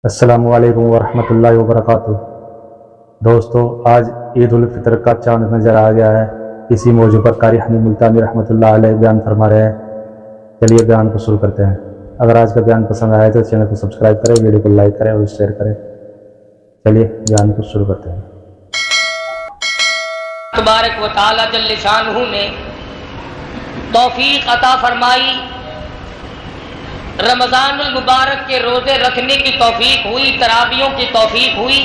السلام علیکم ورحمۃ اللہ وبرکاتہ۔ دوستو، آج عید الفطر کا چاند نظر آ گیا ہے۔ اسی موضوع پر قاری حنیف ملتانی رحمۃ اللہ علیہ بیان فرما رہے ہیں۔ چلیے بیان کو شروع کرتے ہیں۔ اگر آج کا بیان پسند آئے تو چینل کو سبسکرائب کریں، ویڈیو کو لائک کریں اور شیئر کریں۔ چلیے بیان کو شروع کرتے ہیں۔ تبارک و تعالی جل شانہ نے توفیق عطا فرمائی، رمضان المبارک کے روزے رکھنے کی توفیق ہوئی، تراویحوں کی توفیق ہوئی،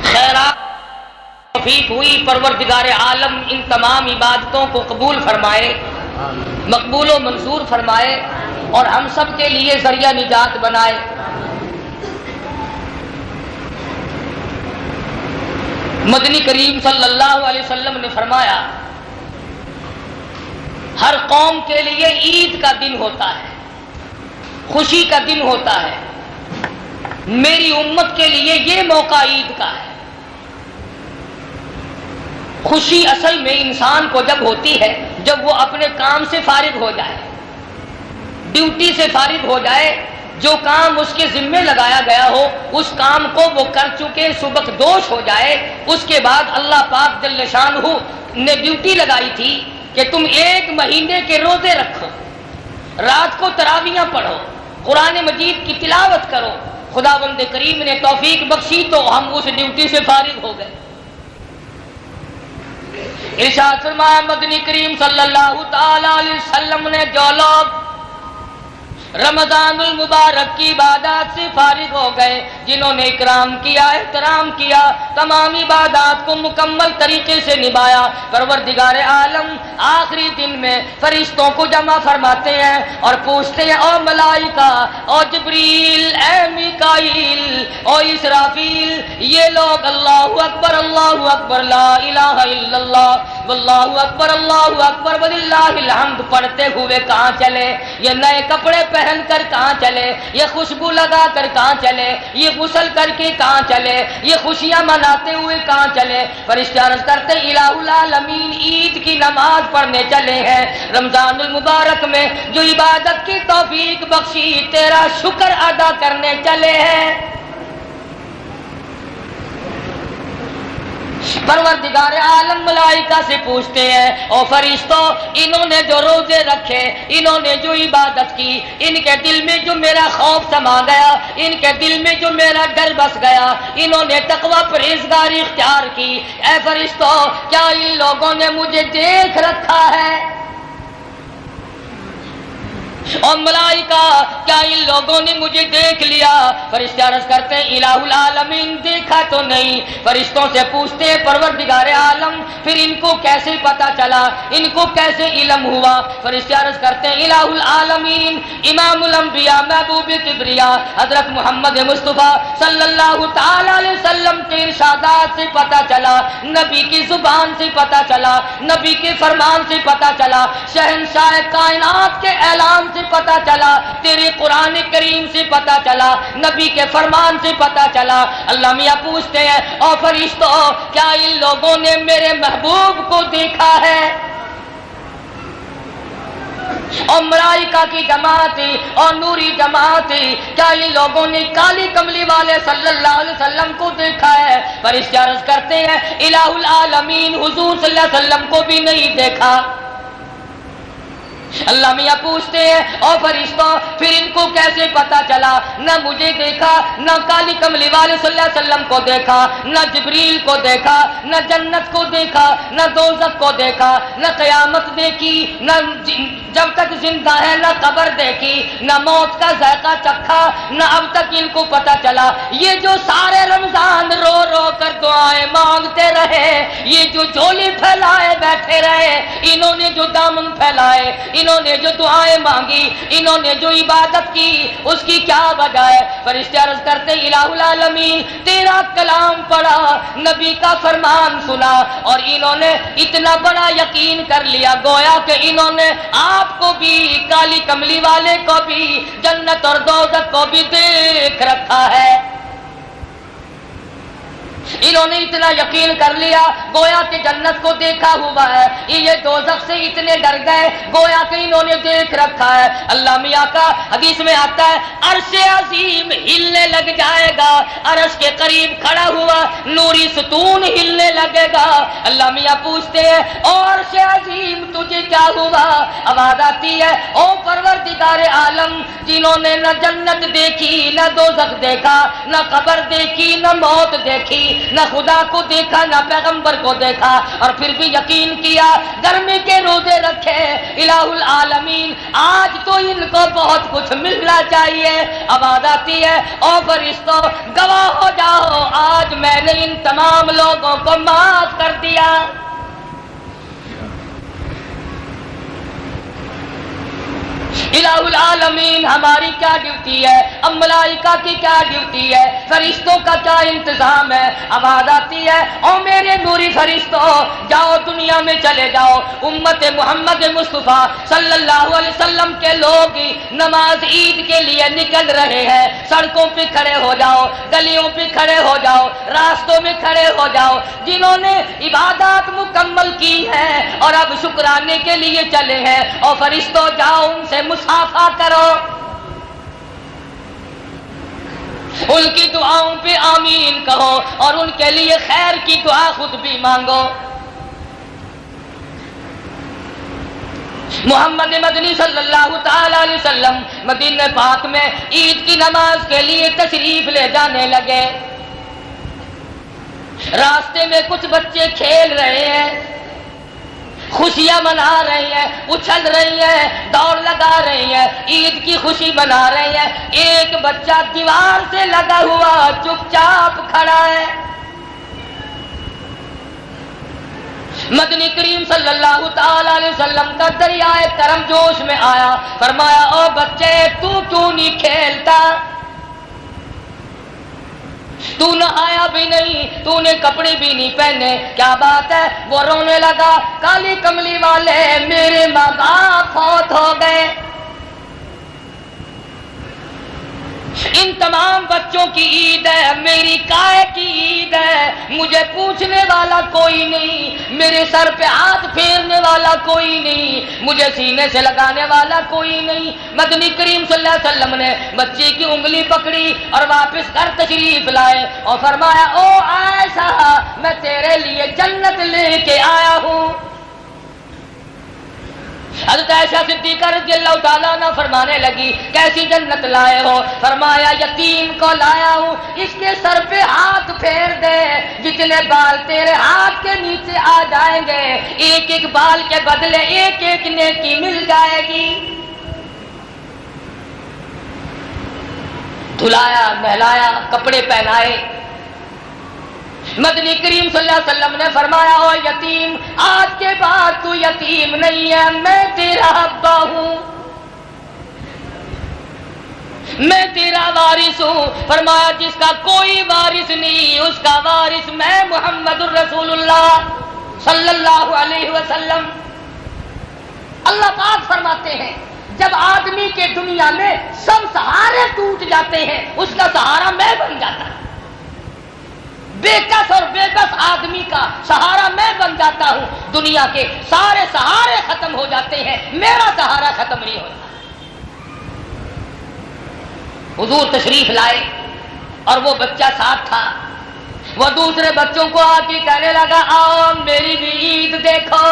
خیرات کی توفیق ہوئی۔ پروردگار عالم ان تمام عبادتوں کو قبول فرمائے، مقبول و منظور فرمائے اور ہم سب کے لیے ذریعہ نجات بنائے۔ مدنی کریم صلی اللہ علیہ وسلم نے فرمایا، ہر قوم کے لیے عید کا دن ہوتا ہے، خوشی کا دن ہوتا ہے۔ میری امت کے لیے یہ موقع عید کا ہے۔ خوشی اصل میں انسان کو جب ہوتی ہے جب وہ اپنے کام سے فارغ ہو جائے، ڈیوٹی سے فارغ ہو جائے، جو کام اس کے ذمے لگایا گیا ہو اس کام کو وہ کر چکے، سبق دوش ہو جائے۔ اس کے بعد اللہ پاک جل شانہ نے ڈیوٹی لگائی تھی کہ تم 1 مہینے کے روزے رکھو، رات کو تراویحاں پڑھو، قرآن مجید کی تلاوت کرو۔ خداوند کریم نے توفیق بخشی تو ہم اس ڈیوٹی سے فارغ ہو گئے۔ ارشاد فرمایا مدنی کریم صلی اللہ تعالی علیہ وسلم نے، جو لوگ رمضان المبارک کی عبادات سے فارغ ہو گئے، جنہوں نے اکرام کیا، احترام کیا، تمام عبادات کو مکمل طریقے سے نبھایا، پروردگار عالم آخری دن میں فرشتوں کو جمع فرماتے ہیں اور پوچھتے ہیں، او ملائکہ، او جبریل، اے میکائیل، او اسرافیل، یہ لوگ اللہ اکبر لا الہ الا اللہ واللہ اکبر وللہ الحمد پڑھتے ہوئے کہاں چلے؟ یہ نئے کپڑے پہن کر کہاں چلے؟ یہ خوشبو لگا کر کہاں چلے؟ یہ غسل کر کے کہاں چلے؟ یہ خوشیاں مناتے ہوئے کہاں چلے؟ فرشتے عرض کرتے الہ العالمین عید کی نماز پڑھنے چلے ہیں، رمضان المبارک میں جو عبادت کی توفیق بخشی تیرا شکر ادا کرنے چلے ہیں۔ پروردگار عالم ملائکہ سے پوچھتے ہیں، او فرشتوں، انہوں نے جو روزے رکھے، انہوں نے جو عبادت کی، ان کے دل میں جو میرا خوف سما گیا، ان کے دل میں جو میرا ڈر بس گیا، انہوں نے تقوی پرہیزگاری اختیار کی، اے فرشتوں، کیا ان لوگوں نے مجھے دیکھ رکھا ہے؟ اور ملائکہ، کیا ان لوگوں نے مجھے دیکھ لیا؟ فرشتے عرض کرتے ہیں الہ العالمین دیکھا تو نہیں۔ فرشتوں سے پوچھتے ہیں پروردگار عالم پھر ان کو کیسے پتا چلا، ان کو کیسے علم ہوا؟ فرشتے عرض کرتے ہیں الہ العالمین امام الانبیاء محبوب کبریا حضرت محمد مصطفیٰ صلی اللہ تعالی علیہ وسلم کے ارشادات سے پتا چلا، نبی کی زبان سے پتا چلا، نبی کے فرمان سے پتا چلا، شہنشاہ کائنات کے اعلان سے پتا چلا، تیرے قرآن کریم سے پتا چلا، نبی کے فرمان سے پتا چلا۔ اللہ میاں پوچھتے ہیں، اور فرشتوں، کیا ان لوگوں نے میرے محبوب کو دیکھا ہے؟ اور ملائکہ کی جماعت اور نوری جماعت، کیا ان لوگوں نے کالی کملی والے صلی اللہ علیہ وسلم کو دیکھا ہے؟ فرشتے عرض کرتے ہیں الہ العالمین حضور صلی اللہ علیہ وسلم کو بھی نہیں دیکھا۔ اللہ میاں پوچھتے ہیں، اور فرشتوں، پھر ان کو کیسے پتا چلا؟ نہ مجھے دیکھا، نہ کالی کملی والے صلی اللہ علیہ وسلم کو دیکھا، نہ جبریل کو دیکھا، نہ جنت کو دیکھا، نہ دوزخ کو دیکھا، نہ قیامت دیکھی، نہ جب تک زندہ ہے نہ قبر دیکھی، نہ موت کا ذائقہ چکھا، نہ اب تک ان کو پتا چلا۔ یہ جو سارے رمضان رو رو کر دعائیں مانگتے رہے، یہ جو جھولی پھیلائے بیٹھے رہے، انہوں نے جو دامن پھیلائے، انہوں نے جو دعائیں مانگی، انہوں نے جو عبادت کی، اس کی کیا وجہ ہے؟ فرشتے عرض کرتے الہ العالمین تیرا کلام پڑھا، نبی کا فرمان سنا، اور انہوں نے اتنا بڑا یقین کر لیا گویا کہ انہوں نے آپ کو بھی، کالی کملی والے کو بھی، جنت اور دوزخ کو بھی دیکھ رکھا ہے۔ انہوں نے اتنا یقین کر لیا گویا کہ جنت کو دیکھا ہوا ہے، یہ دوزخ سے اتنے ڈر گئے گویا کہ انہوں نے دیکھ رکھا ہے۔ اللہ میاں کا حدیث میں آتا ہے عرش عظیم ہلنے لگ جائے گا، عرش کے قریب کھڑا ہوا نوری ستون ہلنے لگے گا۔ اللہ میاں پوچھتے ہیں اور عرش عظیم تجھے کیا ہوا؟ آواز آتی ہے او پروردگار عالم، جنہوں نے نہ جنت دیکھی نہ دوزخ دیکھا، نہ قبر دیکھی نہ موت دیکھی، نہ خدا کو دیکھا نہ پیغمبر کو دیکھا، اور پھر بھی یقین کیا، گرمی کے روزے رکھے، الہ العالمین آج تو ان کو بہت کچھ ملنا چاہیے۔ آواز آتی ہے او فرشتوں گواہ ہو جاؤ، آج میں نے ان تمام لوگوں کو معاف کر دیا۔ الہ العالمین ہماری کیا ڈیوٹی ہے، اب ملائکہ کی کیا ڈیوٹی ہے، فرشتوں کا کیا انتظام ہے۔ آواز آتی ہے او میرے نوری فرشتوں جاؤ دنیا میں چلے جاؤ، امت محمد مصطفیٰ صلی اللہ علیہ وسلم کے لوگ نماز عید کے لیے نکل رہے ہیں، سڑکوں پہ کھڑے ہو جاؤ، گلیوں پہ کھڑے ہو جاؤ، راستوں میں کھڑے ہو جاؤ، جنہوں نے عبادات مکمل کی ہیں اور اب شکرانے کے لیے چلے ہیں، اور فرشتوں جاؤ ان سے مصافحہ کرو، ان کی دعاؤں پہ آمین کہو اور ان کے لیے خیر کی دعا خود بھی مانگو۔ محمد مدنی صلی اللہ تعالی علیہ وسلم مدینہ پاک میں عید کی نماز کے لیے تشریف لے جانے لگے۔ راستے میں کچھ بچے کھیل رہے ہیں، خوشیاں منا رہی ہیں، اچھل رہی ہیں، دوڑ لگا رہی ہیں، عید کی خوشی منا رہی ہیں۔ ایک بچہ دیوار سے لگا ہوا چپ چاپ کھڑا ہے۔ مدنی کریم صلی اللہ تعالی علیہ وسلم کا دریائے کرم جوش میں آیا، فرمایا او بچے تو کیوں نہیں کھیلتا؟ تو نہایا بھی نہیں، تو نے کپڑے بھی نہیں پہنے، کیا بات ہے؟ وہ رونے لگا، کالی کملی والے میرے ماں باپ فوت ہو گئے۔ ان تمام بچوں کی عید ہے، میری کائے کی عید ہے، مجھے پوچھنے والا کوئی نہیں، میرے سر پہ ہاتھ پھیرنے والا کوئی نہیں، مجھے سینے سے لگانے والا کوئی نہیں۔ مدنی کریم صلی اللہ علیہ وسلم نے بچے کی انگلی پکڑی اور واپس گھر تشریف لائے اور فرمایا او عائشہ میں تیرے لیے جنت لے کے آیا ہوں۔ حضرت عائشہ صدیقہ رضی اللہ تعالیٰ عنہ فرمانے لگی کیسی جنت لائے ہو؟ فرمایا یتیم کو لایا ہوں، اس کے سر پہ ہاتھ پھیر دے، جتنے بال تیرے ہاتھ کے نیچے آ جائیں گے ایک ایک بال کے بدلے ایک ایک نیکی مل جائے گی۔ دھلایا نہلایا کپڑے پہنائے۔ مدنی کریم صلی اللہ علیہ وسلم نے فرمایا او یتیم آج کے بعد تو یتیم نہیں ہے، میں تیرا ابا ہوں، میں تیرا وارث ہوں۔ فرمایا جس کا کوئی وارث نہیں اس کا وارث میں محمد الرسول اللہ صلی اللہ علیہ وسلم۔ اللہ پاک فرماتے ہیں جب آدمی کے دنیا میں سب سہارے ٹوٹ جاتے ہیں اس کا سہارا میں بن جاتا ہے، بے کس اور بے بس آدمی کا سہارا میں بن جاتا ہوں، دنیا کے سارے سہارے ختم ہو جاتے ہیں، میرا سہارا ختم نہیں ہوتا۔ حضور تشریف لائے اور وہ بچہ ساتھ تھا، وہ دوسرے بچوں کو آ کے کہنے لگا آؤ میری بھی عید دیکھو۔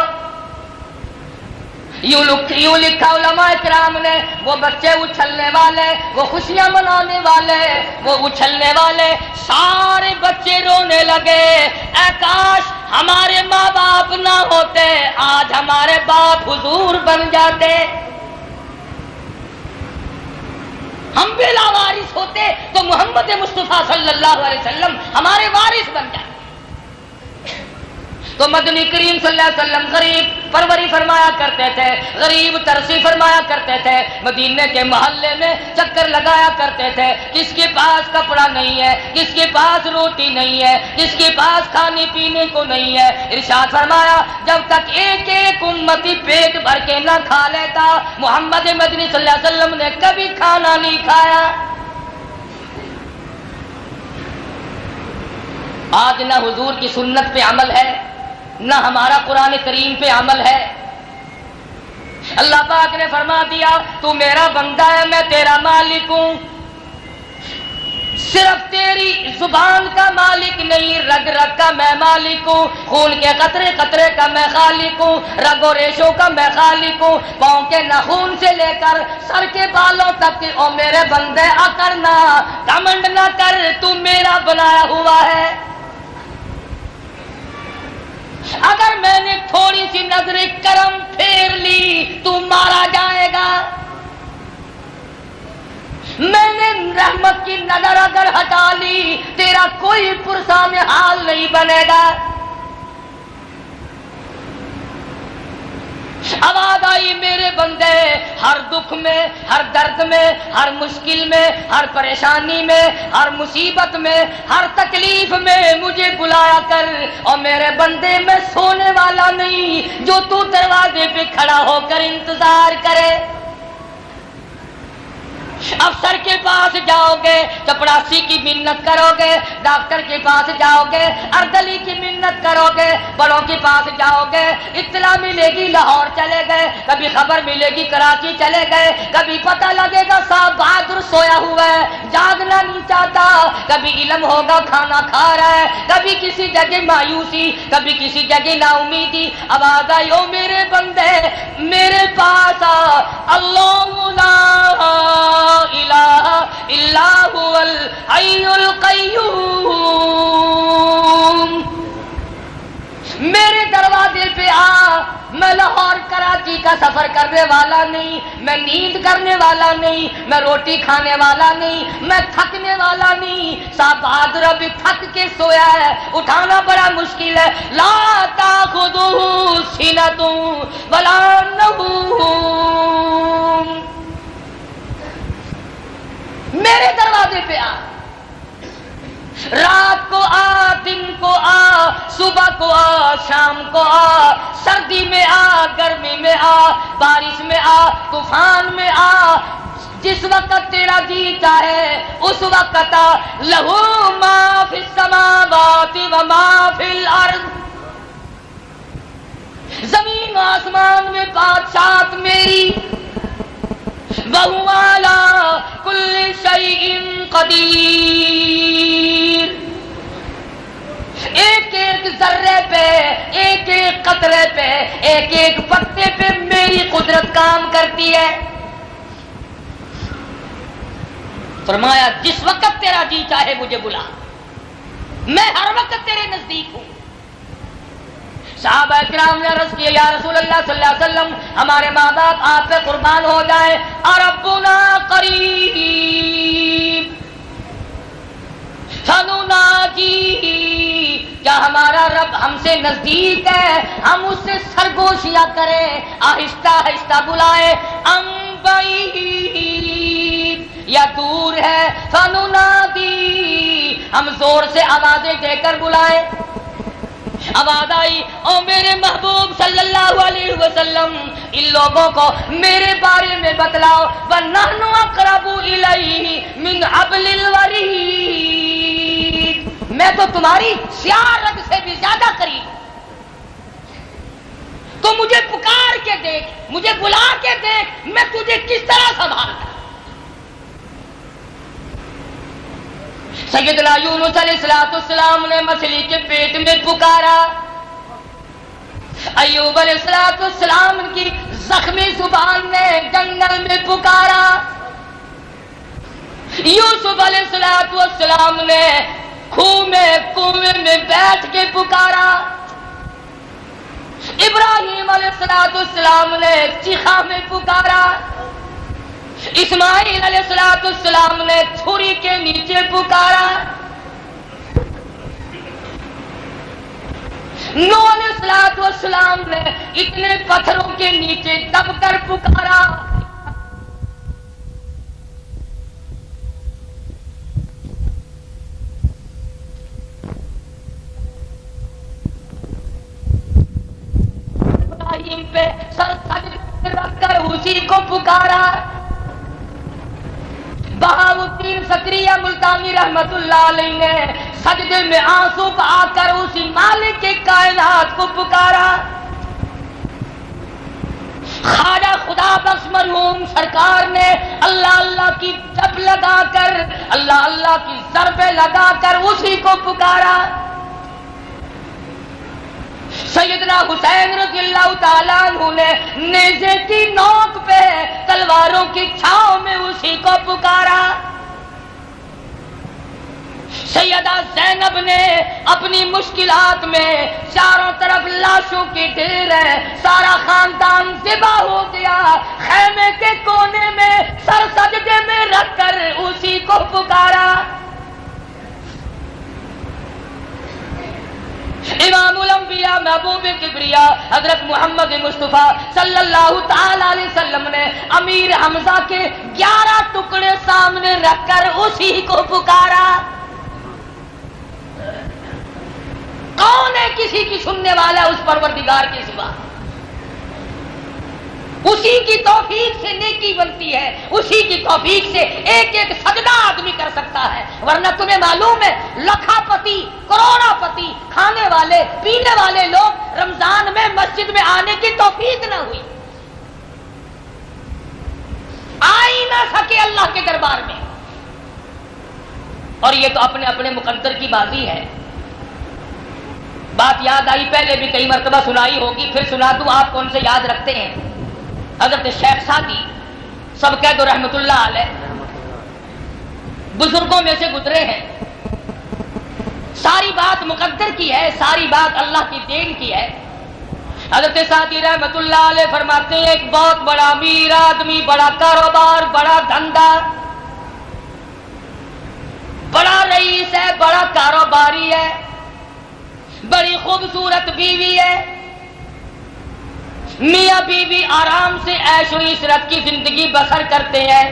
یوں لکھا علماء کرام نے وہ بچے اچھلنے والے، وہ خوشیاں منانے والے، وہ اچھلنے والے، سارے بچے رونے لگے، اے کاش ہمارے ماں باپ نہ ہوتے، آج ہمارے باپ حضور بن جاتے، ہم بھی لاوارث ہوتے تو محمد مصطفیٰ صلی اللہ علیہ وسلم ہمارے وارث بن جاتے۔ تو مدنی کریم صلی اللہ علیہ وسلم غریب پروری فرمایا کرتے تھے، غریب ترسی فرمایا کرتے تھے، مدینے کے محلے میں چکر لگایا کرتے تھے، کس کے پاس کپڑا نہیں ہے، کس کے پاس روٹی نہیں ہے، کس کے پاس کھانے پینے کو نہیں ہے۔ ارشاد فرمایا جب تک ایک ایک امتی پیٹ بھر کے نہ کھا لیتا محمد مدنی صلی اللہ علیہ وسلم نے کبھی کھانا نہیں کھایا۔ آج نہ حضور کی سنت پہ عمل ہے، نہ ہمارا قرآن کریم پہ عمل ہے۔ اللہ پاک نے فرما دیا تو میرا بندہ ہے، میں تیرا مالک ہوں، صرف تیری زبان کا مالک نہیں، رگ رگ کا میں مالک ہوں، خون کے قطرے قطرے کا میں خالق ہوں، رگ و ریشوں کا میں خالق ہوں، پاؤں کے ناخون سے لے کر سر کے بالوں تک۔ او میرے بندے اکرنا کمنڈ نہ کر، تو میرا بنایا ہوا ہے۔ اگر میں نے تھوڑی سی نظر کرم پھیر لی تو مارا جائے گا، میں نے رحمت کی نظر اگر ہٹا لی تیرا کوئی پرسام حال نہیں بنے گا۔ آواز آئی میرے بندے، ہر دکھ میں، ہر درد میں، ہر مشکل میں، ہر پریشانی میں، ہر مصیبت میں، ہر تکلیف میں مجھے بلایا کر۔ اور میرے بندے میں سونے والا نہیں جو تو دروازے پہ کھڑا ہو کر انتظار کرے۔ افسر کے پاس جاؤ گے چپڑاسی کی منت کرو گے، ڈاکٹر کے پاس جاؤ گے اردلی کی منت کرو گے، بڑوں کے پاس جاؤ گے اطلاع ملے گی لاہور چلے گئے، کبھی خبر ملے گی کراچی چلے گئے، کبھی پتہ لگے گا صاحب بہادر سویا ہوا ہے جاگنا نہیں چاہتا، کبھی علم ہوگا کھانا کھا رہا ہے، کبھی کسی جگہ مایوسی، کبھی کسی جگہ نا امیدی۔ آواز آئی او میرے بندے میرے پاس آ، اللہ لا الہ الا هو الحی القیوم، میرے دروازے پہ آ۔ میں لاہور کراچی کا سفر کرنے والا نہیں، میں نیند کرنے والا نہیں، میں روٹی کھانے والا نہیں، میں تھکنے والا نہیں۔ صاحب بہادر ابھی تھک کے سویا ہے، اٹھانا بڑا مشکل ہے۔ لا تاخذہ سنۃ ولا نوم، میرے دروازے پہ آ، رات کو آ، دن کو آ، صبح کو آ، شام کو آ، سردی میں آ، گرمی میں آ، بارش میں آ، طوفان میں آ، جس وقت تیرا جی چاہے اس وقت آ۔ لہو ما فی السماوات و ما فی الارض، زمین و آسمان میں بادشاہت میری، وَهُوَ عَلَىٰ كُلِّ شَيْءٍ قَدِيرٌ، ایک ایک ذرے پہ، ایک ایک قطرے پہ، ایک ایک پتے پہ میری قدرت کام کرتی ہے۔ فرمایا جس وقت تیرا جی چاہے مجھے بلا، میں ہر وقت تیرے نزدیک ہوں۔ صحابہ کرام نے عرض کیا یا رسول اللہ صلی اللہ علیہ وسلم ہمارے ماں باپ آپ پہ قربان ہو جائیں، ربنا قریب فنناجی، کیا ہمارا رب ہم سے نزدیک ہے ہم اس سے سرگوشیاں کریں، آہستہ آہستہ بلائیں، ام بعید یا دور ہے، فننادی ہم زور سے آوازیں دے کر بلائیں۔ آواز آئی او میرے محبوب صلی اللہ علیہ وسلم ان لوگوں کو میرے بارے میں بتلاؤ، وَنَحْنُ أَقْرَبُ إِلَيْهِ مِنْ حَبْلِ الْوَرِيدِ، میں تو تمہاری سیاہ رگ سے بھی زیادہ قریب ہوں، تو مجھے پکار کے دیکھ، مجھے بلا کے دیکھ میں تجھے کس طرح سنبھالتا۔ سیدنا یونس علیہ السلام نے مچھلی کے پیٹ میں پکارا، ایوب علیہ السلام کی زخمی زبان نے جنگل میں پکارا، یوسف علیہ السلام نے کنویں میں بیٹھ کے پکارا، ابراہیم علیہ السلام نے چیخا میں پکارا، اسماعیل علیہ السلام نے چھری کے نیچے پکارا، نوح علیہ السلام نے اتنے پتھروں کے نیچے دب کر پکارا، ابراہیم پہ سر رکھ کر اسی کو پکارا، بہاؤ الدین زکریا ملتانی رحمت اللہ علیہ نے سجدے میں آنسو بہا کر اسی مالک کے کائنات کو پکارا. خواجہ خدا بخش مرحوم سرکار نے اللہ اللہ کی جب لگا کر، اللہ اللہ کی ضربیں لگا کر اسی کو پکارا. سیدنا حسین رضی اللہ تعالیٰ عنہ نے نیزے کی نوک پہ تلواروں کی چھاؤں میں اسی کو پکارا. سیدہ زینب نے اپنی مشکلات میں چاروں طرف لاشوں کی ڈھیر ہے، سارا خاندان ذبح ہو گیا، خیمے کے کونے میں سر سجدے میں رکھ کر اسی کو پکارا. امام الانبیاء محبوب کبریا حضرت محمد مصطفیٰ صلی اللہ تعالی علیہ وسلم نے امیر حمزہ کے 11 ٹکڑے سامنے رکھ کر اسی کو پکارا. کون ہے کسی کی سننے والا اس پروردگار کے سوا؟ اسی کی توفیق سے نیکی بنتی ہے، اسی کی توفیق سے ایک ایک سجدہ آدمی کر سکتا ہے. ورنہ تمہیں معلوم ہے لکھا پتی کروڑا پتی کھانے والے پینے والے لوگ رمضان میں مسجد میں آنے کی توفیق نہ ہوئی، آ ہی نہ سکے اللہ کے دربار میں. اور یہ تو اپنے اپنے مقدر کی بازی ہے. بات یاد آئی، پہلے بھی کئی مرتبہ سنائی ہوگی، پھر سنا دوں، آپ کون سے یاد رکھتے ہیں. حضرت شیخ سعدی سب کہہ دو رحمت اللہ علیہ، بزرگوں میں سے گزرے ہیں. ساری بات مقدر کی ہے، ساری بات اللہ کی دین کی ہے. حضرت سعدی رحمت اللہ علیہ فرماتے ہیں ایک بہت بڑا امیر آدمی، بڑا کاروبار، بڑا دھندا، بڑا رئیس ہے، بڑا کاروباری ہے، بڑی خوبصورت بیوی ہے، میاں بیوی آرام سے عیش و عشرت کی زندگی بسر کرتے ہیں.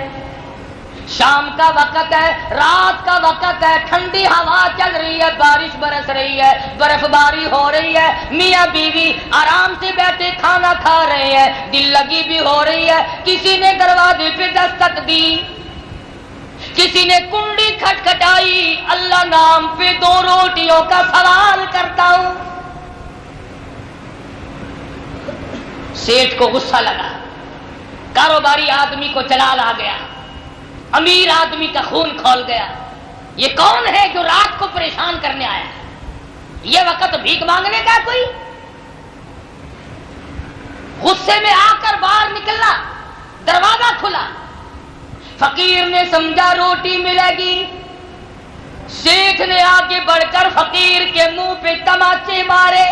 شام کا وقت ہے، رات کا وقت ہے، ٹھنڈی ہوا چل رہی ہے، بارش برس رہی ہے، برف باری ہو رہی ہے، میاں بیوی آرام سے بیٹھے کھانا کھا رہے ہیں، دل لگی بھی ہو رہی ہے. کسی نے دروازے پہ دستک دی، کسی نے کنڈی کھٹکھٹائی، اللہ نام پہ 2 روٹیوں کا سوال کرتا ہوں. سیٹھ کو غصہ لگا، کاروباری آدمی کو جلال آ گیا، امیر آدمی کا خون کھول گیا. یہ کون ہے جو رات کو پریشان کرنے آیا؟ یہ وقت بھیک مانگنے کا کوئی؟ غصے میں آ کر باہر نکلا، دروازہ کھلا. فقیر نے سمجھا روٹی ملے گی. شیخ نے آگے بڑھ کر فقیر کے منہ پہ تماچے مارے،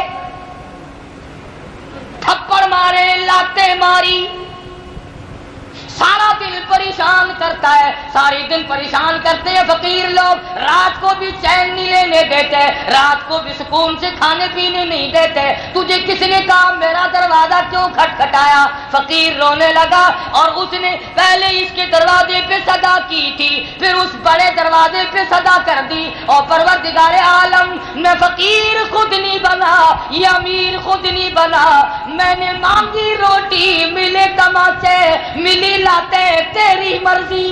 تھپڑ مارے، لاتے ماری. سارا دن پریشان کرتا ہے، سارے دن پریشان کرتے ہیں فقیر لوگ. رات کو بھی چین نہیں لینے دیتے، رات کو بھی سکون سے کھانے پینے نہیں دیتے. تجھے کس نے کہا میرا دروازہ کیوں کھٹکھٹایا؟ فقیر رونے لگا، اور اس نے پہلے اس کے دروازے پہ صدا کی تھی، پھر اس بڑے دروازے پہ صدا کر دی. اور پروردگار عالم، میں فقیر خود نہیں بنا، یہ امیر خود نہیں بنا، میں نے مانگی روٹی، ملے تماچے، ملی لاتے، تیری مرضی.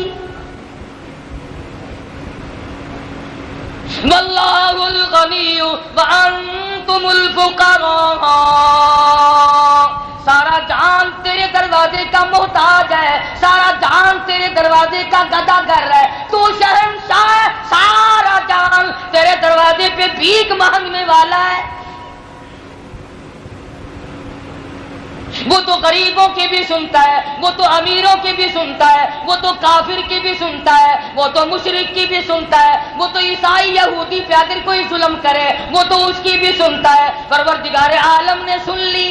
واللہ الغنی وانتم الفقراء. سارا جہان تیرے دروازے کا محتاج ہے، سارا جہان تیرے دروازے کا گداگر ہے، تو شہنشاہ ہے، سارا جہان تیرے دروازے پہ بھیک مانگنے والا ہے. وہ تو غریبوں کی بھی سنتا ہے، وہ تو امیروں کی بھی سنتا ہے، وہ تو کافر کی بھی سنتا ہے، وہ تو مشرک کی بھی سنتا ہے، وہ تو عیسائی یہودی پہ اگر کوئی ظلم کرے وہ تو اس کی بھی سنتا ہے. پروردگار عالم نے سن لی.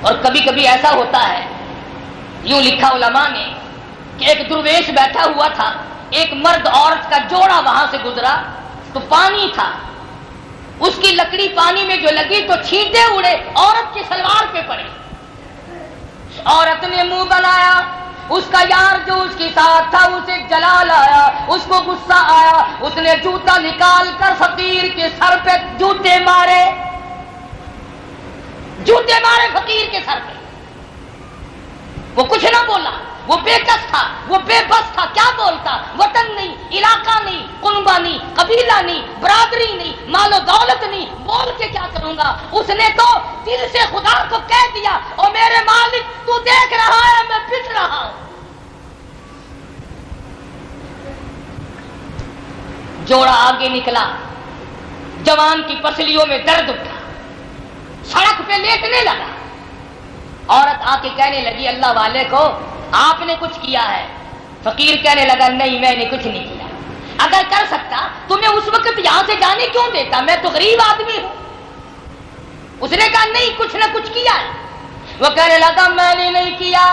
اور کبھی کبھی ایسا ہوتا ہے، یوں لکھا علماء نے کہ ایک درویش بیٹھا ہوا تھا، ایک مرد عورت کا جوڑا وہاں سے گزرا تو پانی تھا، اس کی لکڑی پانی میں جو لگی تو چھینٹے اڑے عورت کی سلوار پہ پڑے. عورت نے منہ بنایا، اس کا یار جو اس کے ساتھ تھا اسے جلال آیا، اس کو غصہ آیا، اس نے جوتا نکال کر فقیر کے سر پہ جوتے مارے، جوتے مارے فقیر کے سر پہ. وہ کچھ نہ بولا، وہ بے کس تھا، وہ بے بس تھا، کیا بولتا؟ وطن نہیں، علاقہ نہیں، کنبہ نہیں، قبیلہ نہیں، برادری نہیں، مال و دولت نہیں، بول کے کیا کروں گا؟ اس نے تو دل سے خدا کو کہہ دیا، اور میرے مالک تو دیکھ رہا ہے میں پٹ رہا ہوں۔ جوڑا آگے نکلا، جوان کی پسلیوں میں درد اٹھا، سڑک پہ لیٹنے لگا۔ عورت آ کے کہنے لگی اللہ والے کو آپ نے کچھ کیا ہے؟ فقیر کہنے لگا نہیں میں نے کچھ نہیں کیا، اگر کر سکتا تمہیں اس وقت یہاں سے جانے کیوں دیتا، میں تو غریب آدمی ہوں۔ اس نے کہا نہیں کچھ نہ کچھ کیا ہے۔ وہ کہنے لگا میں نے نہیں کیا،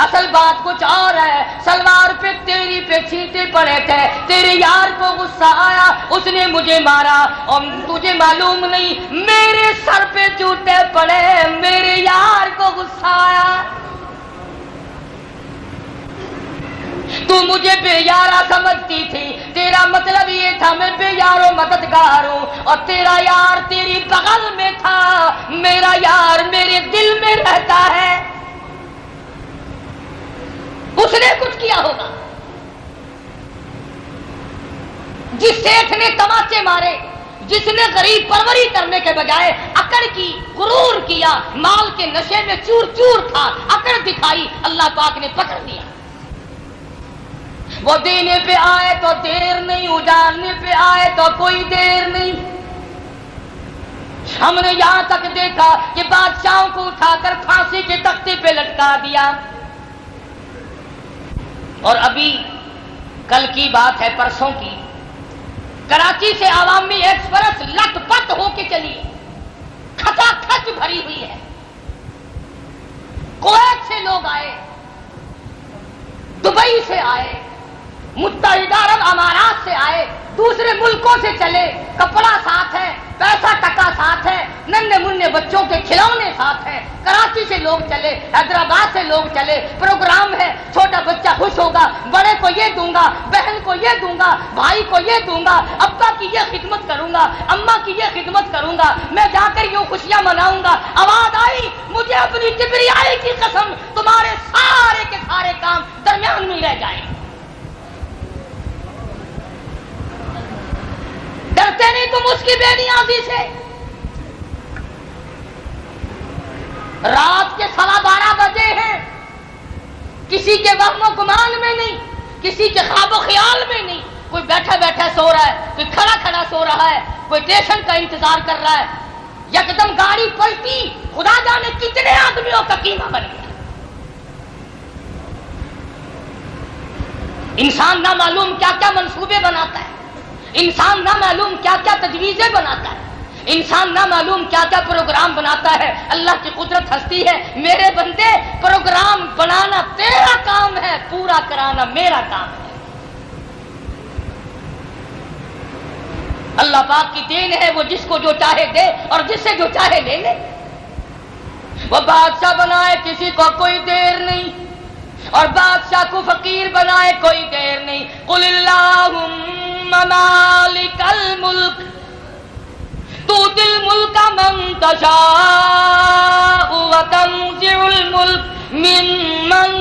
اصل بات کچھ اور ہے، سلوار پہ تیری پہ چھینٹے پڑے تھے، تیرے یار کو غصہ آیا، اس نے مجھے مارا، اور تجھے معلوم نہیں میرے سر پہ جوتے پڑے، میرے یار کو غصہ آیا۔ تو مجھے بے یارہ سمجھتی تھی، تیرا مطلب یہ تھا میں بے یار و مددگار ہوں، اور تیرا یار تیری بغل میں تھا، میرا یار میرے دل میں رہتا ہے۔ اس نے کچھ کیا ہوگا، جس سیٹھ نے تماچے مارے، جس نے غریب پروری کرنے کے بجائے اکڑ کی، غرور کیا، مال کے نشے میں چور چور تھا، اکڑ دکھائی، اللہ پاک نے پکڑ دیا۔ وہ دینے پہ آئے تو دیر نہیں، اجارنے پہ آئے تو کوئی دیر نہیں۔ ہم نے یہاں تک دیکھا کہ بادشاہوں کو اٹھا کر پھانسی کے تختے پہ لٹکا دیا۔ اور ابھی کل کی بات ہے، پرسوں کی، کراچی سے عوامی ایکسپریس لٹ پٹ ہو کے چلی، کھچا کھچ بھری ہوئی ہے۔ کویت سے لوگ آئے، دبئی سے آئے، متحدہ عرب امارات سے آئے، دوسرے ملکوں سے چلے، کپڑا ساتھ ہے، پیسہ ٹکا ساتھ ہے، ننھے منھے بچوں کے کھلونے ساتھ ہیں۔ کراچی سے لوگ چلے، حیدرآباد سے لوگ چلے، پروگرام ہے، چھوٹا بچہ خوش ہوگا، بڑے کو یہ دوں گا، بہن کو یہ دوں گا، بھائی کو یہ دوں گا، ابا کی یہ خدمت کروں گا، اماں کی یہ خدمت کروں گا، میں جا کر یوں خوشیاں مناؤں گا۔ آواز آئی مجھے اپنی کبریائی کی قسم تمہارے سارے کے سارے کام درمیان میں رہ جائیں۔ ڈرتے نہیں تم اس کی بے نیازی سے؟ رات کے 12:15 بجے ہیں، کسی کے وہم و گمان میں نہیں، کسی کے خواب و خیال میں نہیں، کوئی بیٹھا بیٹھا سو رہا ہے، کوئی کھڑا کھڑا سو رہا ہے، کوئی اسٹیشن کا انتظار کر رہا ہے، یکدم گاڑی پلٹی، خدا جانے کتنے آدمیوں کا قیمہ بن گیا۔ انسان نہ معلوم کیا کیا منصوبے بناتا ہے، انسان نہ معلوم کیا کیا تجویزیں بناتا ہے، انسان نہ معلوم کیا کیا پروگرام بناتا ہے۔ اللہ کی قدرت ہستی ہے، میرے بندے پروگرام بنانا تیرا کام ہے، پورا کرانا میرا کام ہے۔ اللہ پاک کی دین ہے، وہ جس کو جو چاہے دے اور جس سے جو چاہے لے لے۔ وہ بادشاہ بنائے کسی کو کوئی دیر نہیں، اور بادشاہ کو فقیر بنائے کوئی دیر نہیں۔ قل اللہم مالک الملک تؤتی الملک من تشاء وتنزع الملک ممن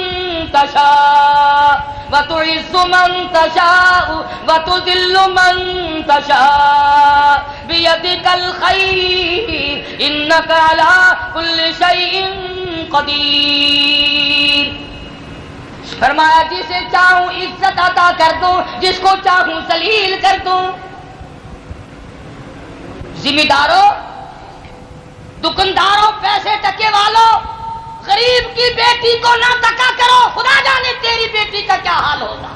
تشاء وتعز من تشاء وتذل من تشاء بیدک الخیر انک علی کل شیء قدیر۔ فرمایا جسے چاہوں عزت عطا کر دوں، جس کو چاہوں ذلیل کر دوں۔ ذمہ داروں، دکانداروں، پیسے ٹکے والوں، غریب کی بیٹی کو نہ تکا کرو، خدا جانے تیری بیٹی کا کیا حال ہوگا۔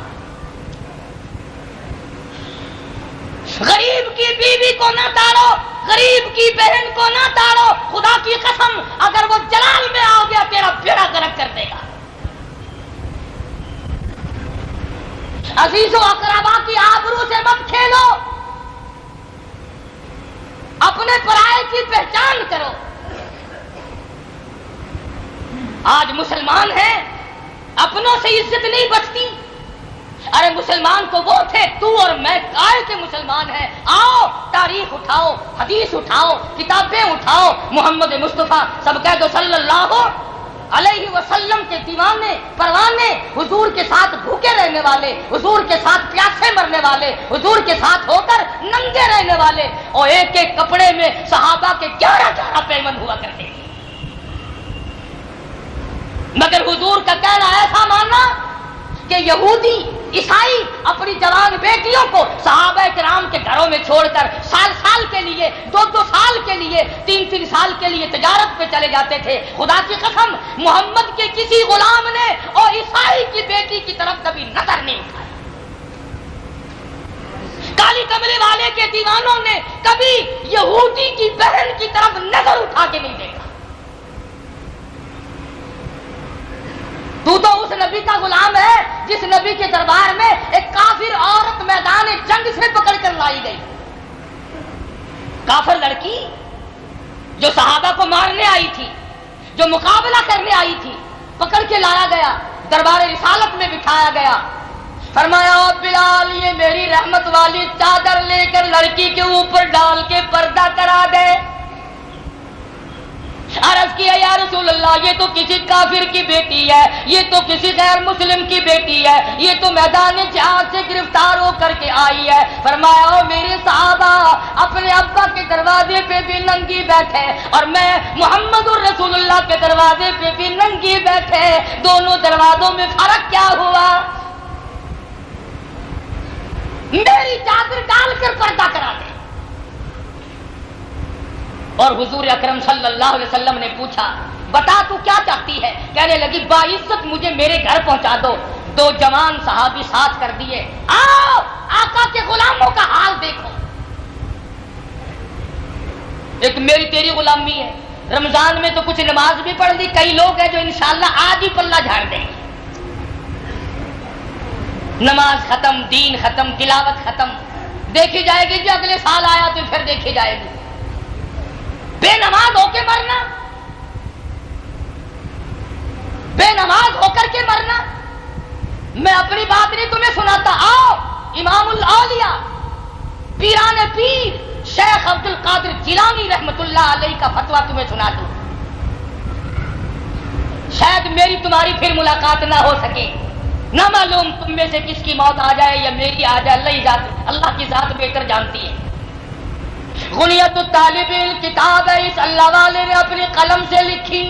غریب کی بیوی کو نہ تاڑو، غریب کی بہن کو نہ تاڑو، خدا کی قسم اگر وہ جلال میں آ گیا تیرا بیڑا غرق کر دے گا۔ عزیز و اقربا کی آبرو سے مت کھیلو، اپنے پرائے کی پہچان کرو۔ آج مسلمان ہیں، اپنوں سے عزت نہیں بچتی۔ ارے مسلمان تو وہ تھے، تو اور میں کائے کے مسلمان ہیں۔ آؤ تاریخ اٹھاؤ، حدیث اٹھاؤ، کتابیں اٹھاؤ، محمد مصطفیٰ سب کہہ دو صلی اللہ علیہ وسلم کے دیوانے پروانے، حضور کے ساتھ بھوکے رہنے والے، حضور کے ساتھ پیاسے مرنے والے، حضور کے ساتھ ہو کر ننگے رہنے والے، اور ایک ایک کپڑے میں صحابہ کے 11 پیمن ہوا کرتے تھے۔ مگر حضور کا کہنا ایسا مانا کہ یہودی عیسائی اپنی جوان بیٹیوں کو صحابہ کرام کے گھروں میں چھوڑ کر سال کے لیے، 2 سال کے لیے، 3 سال کے لیے تجارت پہ چلے جاتے تھے۔ خدا کی قسم محمد کے کسی غلام نے اور عیسائی کی بیٹی کی طرف کبھی نظر نہیں اٹھائی۔ کالی کملے والے کے دیوانوں نے کبھی یہودی کی بہن کی طرف نظر اٹھا کے نہیں دیکھا۔ تو اس نبی کا غلام ہے جس نبی کے دربار میں ایک کافر عورت میدان جنگ سے پکڑ کر لائی گئی، کافر لڑکی جو صحابہ کو مارنے آئی تھی، جو مقابلہ کرنے آئی تھی، پکڑ کے لایا گیا، دربار رسالت میں بٹھایا گیا۔ فرمایا بلال یہ میری رحمت والی چادر لے کر لڑکی کے اوپر ڈال کے پردہ کرا دے۔ عرض کیا یا رسول اللہ یہ تو کسی کافر کی بیٹی ہے، یہ تو کسی غیر مسلم کی بیٹی ہے، یہ تو میدان جہاد سے گرفتار ہو کر کے آئی ہے۔ فرمایا او میرے صحابہ اپنے ابا کے دروازے پہ بھی ننگی بیٹھے اور میں محمد الرسول اللہ کے دروازے پہ بھی ننگی بیٹھے، دونوں دروازوں میں فرق کیا ہوا؟ میری چادر ڈال کر پردہ کرا دے۔ اور حضور اکرم صلی اللہ علیہ وسلم نے پوچھا بتا تو کیا چاہتی ہے؟ کہنے لگی باعزت مجھے میرے گھر پہنچا دو۔ 2 جوان صحابی ساتھ کر دیے، آؤ آقا کے غلاموں کا حال دیکھو۔ ایک میری تیری غلامی ہے، رمضان میں تو کچھ نماز بھی پڑھ لی، کئی لوگ ہیں جو انشاءاللہ آج ہی پلہ جھاڑ دیں گے۔ نماز ختم، دین ختم، تلاوت ختم، دیکھی جائے گی جو اگلے سال آیا تو پھر دیکھی جائے گی۔ بے نماز ہو کے مرنا، بے نماز ہو کر کے مرنا۔ میں اپنی بات نہیں تمہیں سناتا، آؤ امام الاولیاء پیران پیر شیخ عبد القادر جیلانی رحمت اللہ علیہ کا فتویٰ تمہیں سنا دوں، شاید میری تمہاری پھر ملاقات نہ ہو سکے، نہ معلوم تم میں سے کس کی موت آ جائے یا میری آ جائے، اللہ کی ذات بہتر جانتی ہے۔ غنیت الطالب کتاب ہے، اس اللہ والے نے اپنی قلم سے لکھی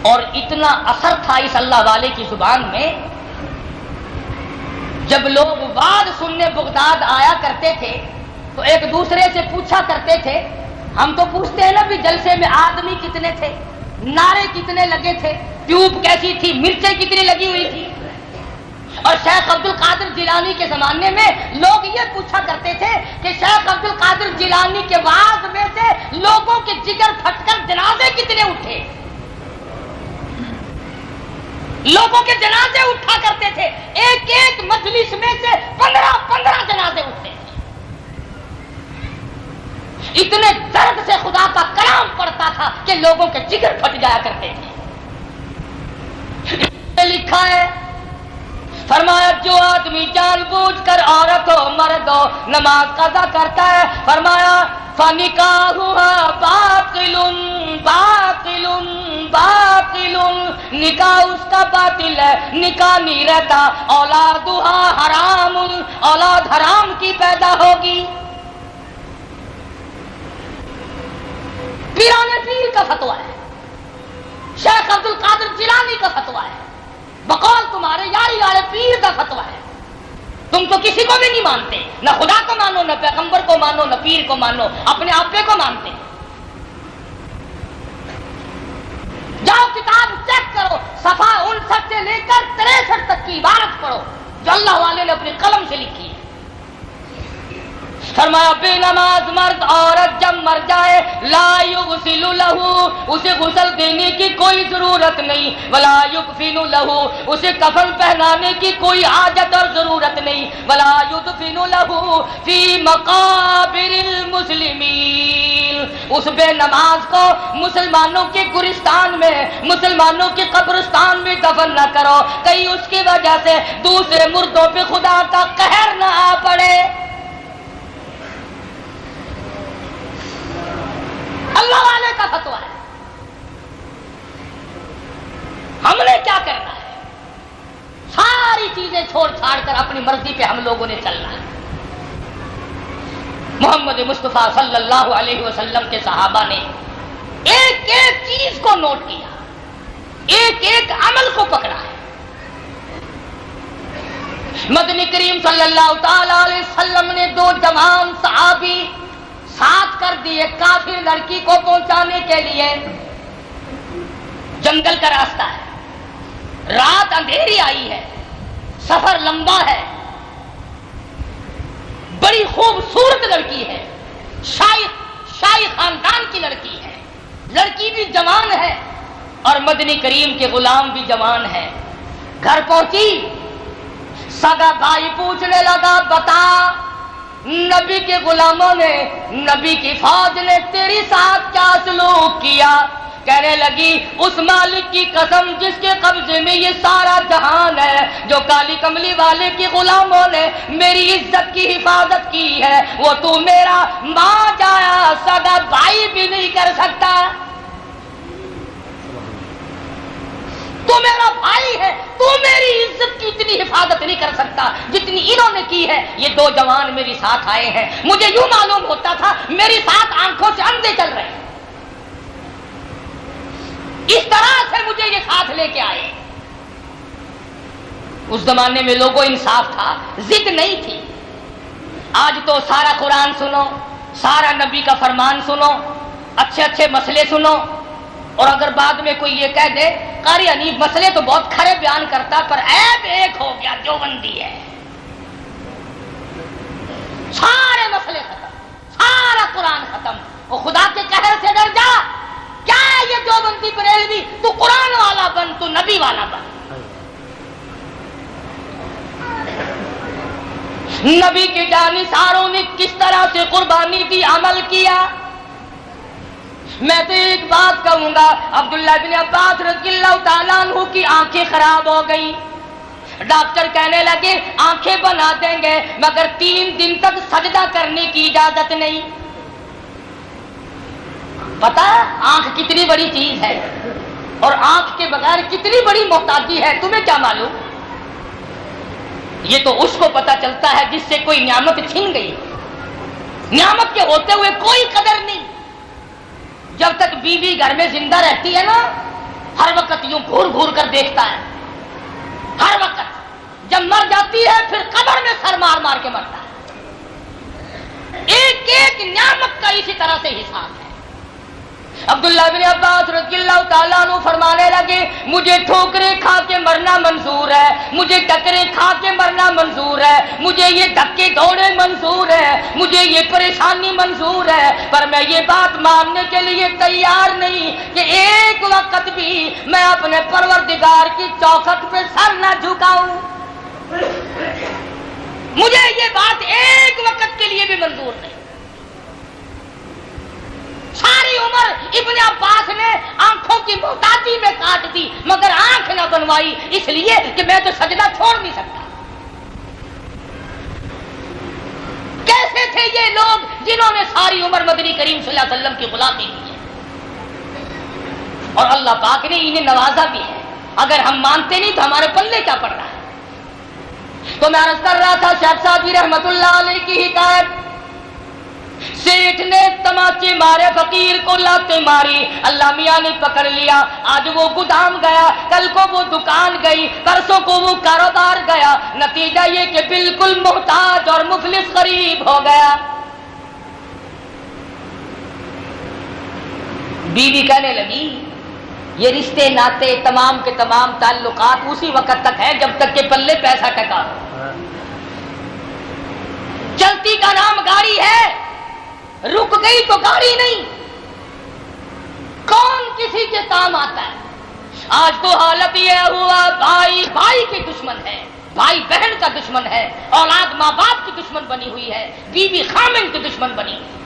اور اتنا اثر تھا اس اللہ والے کی زبان میں، جب لوگ وعظ سننے بغداد آیا کرتے تھے تو ایک دوسرے سے پوچھا کرتے تھے، ہم تو پوچھتے ہیں نا بھی جلسے میں آدمی کتنے تھے، نعرے کتنے لگے تھے، ٹیوب کیسی تھی، مرچیں کتنی لگی ہوئی تھی۔ اور شیخ عبد القادر جیلانی کے زمانے میں لوگ یہ پوچھا کرتے تھے کہ شیخ عبد القادر جیلانی کے وعظ میں سے لوگوں کے جگر پھٹ کر جنازے کتنے اٹھے، لوگوں کے جنازے اٹھا کرتے تھے، ایک ایک مجلس میں سے 15 جنازے اٹھتے تھے۔ اتنے درد سے خدا کا کلام پڑھتا تھا کہ لوگوں کے جگر پھٹ جایا کرتے تھے۔ لکھا ہے، فرمایا جو آدمی جان بوجھ کر عورت ہو مرد ہو نماز قضا کرتا ہے، فرمایا فَنِكَاحُهَا بَاطِلٌ بَاطِلٌ بَاطِلٌ، نکاح اس کا باطل ہے، نکاح نہیں رہتا، اولادها حرام، اولاد حرام کی پیدا ہوگی۔ پیران پیر کا فتویٰ ہے، شیخ عبد القادر جیلانی کا فتویٰ ہے، بقول تمہارے یاری والے پیر کا فتویٰ ہے۔ تم تو کسی کو بھی نہیں مانتے، نہ خدا کو مانو، نہ پیغمبر کو مانو، نہ پیر کو مانو، اپنے آپے کو مانتے۔ جاؤ کتاب چیک کرو، صفحہ 59 سے لے کر 63 تک کی عبارت پڑھو جو اللہ والے نے اپنے قلم سے لکھی ہے۔ فرمایا بے نماز مرد عورت جب مر جائے لا یغسل لہو، اسے غسل دینے کی کوئی ضرورت نہیں، ولا یکفن لہو، اسے کفن پہنانے کی کوئی حاجت اور ضرورت نہیں، ولا یدفن لہو فی مقابر المسلمین، اس بے نماز کو مسلمانوں کے گورستان میں، مسلمانوں کے قبرستان میں دفن نہ کرو، کہیں اس کی وجہ سے دوسرے مردوں پہ خدا کا قہر نہ آ پڑے۔ اللہ والے کا فتویٰ ہے، ہم نے کیا کرنا ہے؟ ساری چیزیں چھوڑ چھاڑ کر اپنی مرضی پہ ہم لوگوں نے چلنا ہے۔ محمد مصطفیٰ صلی اللہ علیہ وسلم کے صحابہ نے ایک ایک چیز کو نوٹ کیا، ایک ایک عمل کو پکڑا ہے۔ مدنی کریم صلی اللہ تعالی علیہ وسلم نے 2 جوان صحابی ساتھ کر دیے کافر لڑکی کو پہنچانے کے لیے۔ جنگل کا راستہ ہے، رات اندھیری آئی ہے، سفر لمبا ہے، بڑی خوبصورت لڑکی ہے، شاہی خاندان کی لڑکی ہے، لڑکی بھی جوان ہے اور مدنی کریم کے غلام بھی جوان ہے۔ گھر پہنچی، سگا بھائی پوچھنے لگا، بتا نبی کے غلاموں نے، نبی کی فوج نے تیری ساتھ کیا سلوک کیا؟ کہنے لگی، اس مالک کی قسم جس کے قبضے میں یہ سارا جہان ہے، جو کالی کملی والے کے غلاموں نے میری عزت کی حفاظت کی ہے، وہ تو میرا ماں جایا سگا بھائی بھی نہیں کر سکتا۔ تو میرا بھائی ہے، تو میری عزت کی اتنی حفاظت نہیں کر سکتا جتنی انہوں نے کی ہے۔ یہ 2 جوان میری ساتھ آئے ہیں، مجھے یوں معلوم ہوتا تھا میری ساتھ آنکھوں سے اندھے چل رہے ہیں، اس طرح سے مجھے یہ ساتھ لے کے آئے۔ اس زمانے میں لوگوں انصاف تھا، ضد نہیں تھی۔ آج تو سارا قرآن سنو، سارا نبی کا فرمان سنو، اچھے اچھے مسئلے سنو، اور اگر بعد میں کوئی یہ کہہ دے قاری حنیف مسئلے تو بہت کھرے بیان کرتا پر عیب ایک ہو گیا، دیوبندی ہے، سارے مسئلے ختم، سارا قرآن ختم۔ وہ خدا کے قہر سے ڈر جا، کیا ہے یہ دیوبندی بریلوی؟ تو قرآن والا بن، تو نبی والا بن۔ نبی کے جانثاروں نے کس طرح سے قربانی دی، عمل کیا۔ میں تو ایک بات کہوں گا، عبداللہ بن عباس رضی اللہ تعالیٰ عنہ کی آنکھیں خراب ہو گئی، ڈاکٹر کہنے لگے آنکھیں بنا دیں گے مگر 3 دن تک سجدہ کرنے کی اجازت نہیں۔ پتا آنکھ کتنی بڑی چیز ہے اور آنکھ کے بغیر کتنی بڑی محتاجی ہے، تمہیں کیا معلوم؟ یہ تو اس کو پتا چلتا ہے جس سے کوئی نعمت چھن گئی، نعمت کے ہوتے ہوئے کوئی قدر نہیں۔ جب تک بیوی گھر میں زندہ رہتی ہے نا، ہر وقت یوں گھور گھور کر دیکھتا ہے، ہر وقت۔ جب مر جاتی ہے پھر قبر میں سر مار مار کے مرتا ہے۔ ایک ایک نعمت کا اسی طرح سے حساب ہے۔ عبداللہ بن عباس رضی اللہ تعالیٰ عنہ فرمانے لگے، مجھے ٹھوکریں کھا کے مرنا منظور ہے، مجھے ٹکریں کھا کے مرنا منظور ہے، مجھے یہ دھکے دوڑے منظور ہے، مجھے یہ پریشانی منظور ہے، پر میں یہ بات ماننے کے لیے تیار نہیں کہ ایک وقت بھی میں اپنے پروردگار کی چوکھٹ پہ سر نہ جھکاؤں۔ مجھے یہ بات ایک وقت کے لیے بھی منظور نہیں۔ ساری عمر ابن عباس نے آنکھوں کی محتاجی میں کاٹ دی مگر آنکھ نہ بنوائی، اس لیے کہ میں تو سجدہ چھوڑ نہیں سکتا۔ کیسے تھے یہ لوگ جنہوں نے ساری عمر مدنی کریم صلی اللہ علیہ وسلم کی غلامی کی ہے، اور اللہ پاک نے انہیں نوازا بھی ہے۔ اگر ہم مانتے نہیں تو ہمارے پلے کیا پڑ رہا ہے؟ تو میں عرض کر رہا تھا شیخ صادقی رحمت اللہ علیہ کی حکایت، سیٹھ نے تماچے مارے، فقیر کو لاتے ماری، اللہ میاں نے پکڑ لیا۔ آج وہ گودام گیا، کل کو وہ دکان گئی، پرسوں کو وہ کاروبار گیا، نتیجہ یہ کہ بالکل محتاج اور مفلس غریب ہو گیا۔ بیوی کہنے لگی یہ رشتے ناتے تمام کے تمام تعلقات اسی وقت تک ہے جب تک کہ پلے پیسہ ٹکا ہو۔ چلتی کا نام گاڑی ہے، رک گئی تو گاڑی نہیں، کون کسی کے کام آتا ہے؟ آج تو حالت یہ ہوا بھائی بھائی کے دشمن ہے، بھائی بہن کا دشمن ہے، اولاد ماں باپ کی دشمن بنی ہوئی ہے، بیوی خامن کی دشمن بنی ہوئی۔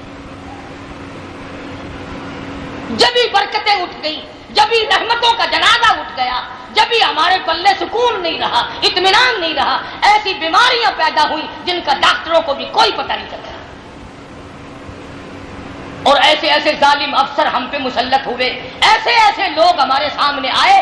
جبھی برکتیں اٹھ گئی، جبھی رحمتوں کا جنازہ اٹھ گیا، جبھی ہمارے پلے سکون نہیں رہا، اطمینان نہیں رہا، ایسی بیماریاں پیدا ہوئی جن کا ڈاکٹروں کو بھی کوئی پتہ نہیں چلتا، اور ایسے ایسے ظالم افسر ہم پہ مسلط ہوئے، ایسے ایسے لوگ ہمارے سامنے آئے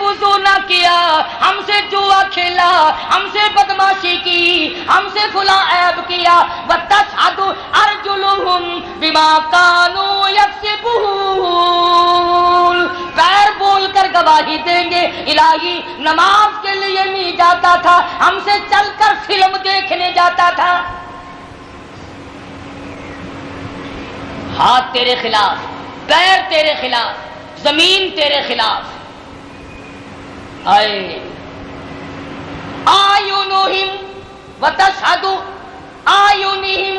وضو نہ کیا، ہم سے جوا کھیلا، ہم سے بدماشی کی، ہم سے فلاں عیب کیا، وَتَشْهَدُ أَرْجُلُهُمْ بِمَا كَانُوا يَكْسِبُونَ، پیر بول کر گواہی دیں گے الہی نماز کے لیے نہیں جاتا تھا، ہم سے چل کر فلم دیکھنے جاتا تھا۔ ہاتھ تیرے خلاف، پیر تیرے خلاف، زمین تیرے خلاف۔ آئے آیونہم وتشہد آیونہم،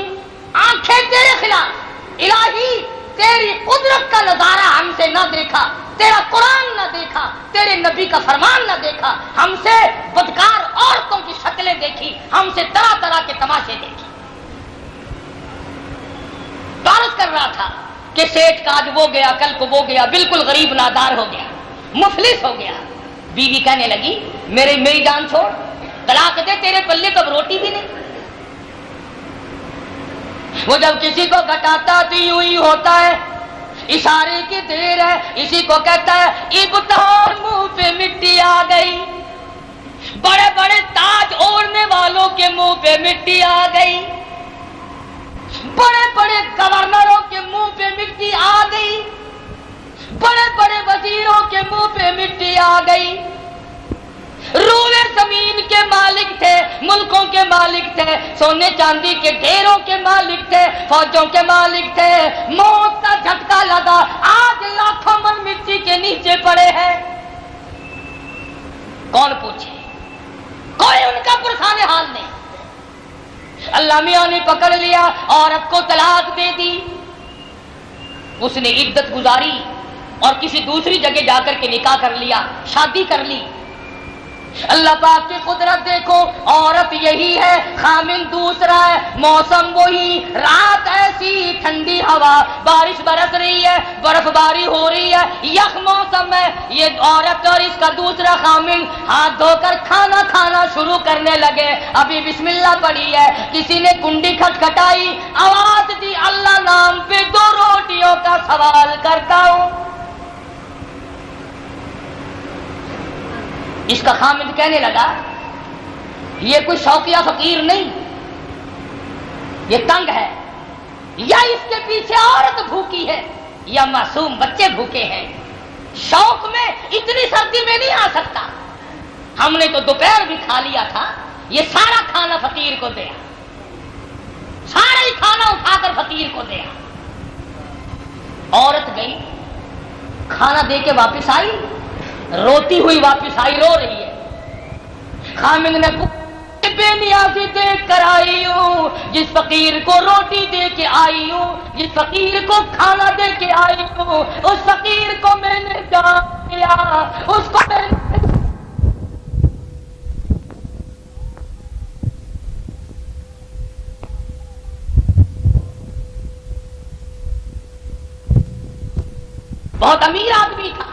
آنکھیں تیرے خلاف، الہی تیری قدرت کا نظارہ ہم سے نہ دیکھا، تیرا قرآن نہ دیکھا، تیرے نبی کا فرمان نہ دیکھا، ہم سے بدکار عورتوں کی شکلیں دیکھی، ہم سے طرح طرح کے تماشے دیکھے۔ عرض کر رہا تھا کہ سیٹھ کا آج وہ گیا، کل کو وہ گیا، بالکل غریب نادار ہو گیا، مفلس ہو گیا۔ بیوی کہنے لگی میری جان چھوڑ، طلاق دے، تیرے پلے کب روٹی بھی نہیں۔ وہ جب کسی کو گھٹاتا تو یوں ہی ہوتا ہے، اشارے کی دیر ہے، اسی کو کہتا ہے ابتار، منہ پہ مٹی آ گئی، بڑے بڑے تاج اوڑھنے والوں کے منہ پہ مٹی آ گئی، بڑے بڑے گورنروں کے منہ پہ مٹی آ گئی، بڑے بڑے وزیروں کے منہ پہ مٹی آ گئی۔ روئے زمین کے مالک تھے، ملکوں کے مالک تھے، سونے چاندی کے ڈھیروں کے مالک تھے، فوجوں کے مالک تھے، موت کا جھٹکا لگا، آج لاکھوں من مٹی کے نیچے پڑے ہیں۔ کون پوچھے؟ کوئی ان کا پرسان حال نہیں۔ اللہ میاں نے پکڑ لیا، عورت کو طلاق دے دی، اس نے عدت گزاری اور کسی دوسری جگہ جا کر کے نکاح کر لیا، شادی کر لی۔ اللہ پاک کی قدرت دیکھو، عورت یہی ہے، خامن دوسرا ہے، موسم وہی، رات ایسی ٹھنڈی ہوا، بارش برس رہی ہے، برف باری ہو رہی ہے، یخ موسم ہے، یہ عورت اور اس کا دوسرا خامن ہاتھ دھو کر کھانا کھانا شروع کرنے لگے۔ ابھی بسم اللہ پڑھی ہے، کسی نے کنڈی کھٹکھٹائی، آواز دی اللہ نام پہ 2 روٹیوں کا سوال کرتا ہوں۔ اس کا خامد کہنے لگا یہ کوئی شوقیہ فقیر نہیں، یہ تنگ ہے، یا اس کے پیچھے عورت بھوکی ہے، یا معصوم بچے بھوکے ہیں، شوق میں اتنی سردی میں نہیں آ سکتا، ہم نے تو دوپہر بھی کھا لیا تھا، یہ سارا کھانا فقیر کو دیا، سارا ہی کھانا اٹھا کر فقیر کو دیا۔ عورت گئی، کھانا دے کے واپس آئی، روتی ہوئی واپس آئی، رو رہی ہے۔ خامد نے بے نیازی دیکھ کر آئی ہوں، جس فقیر کو روٹی دے کے آئی ہوں، جس فقیر کو کھانا دے کے آئی ہوں، اس فقیر کو میں نے جان لیا، اس کو میں نے بہت امیر آدمی تھا،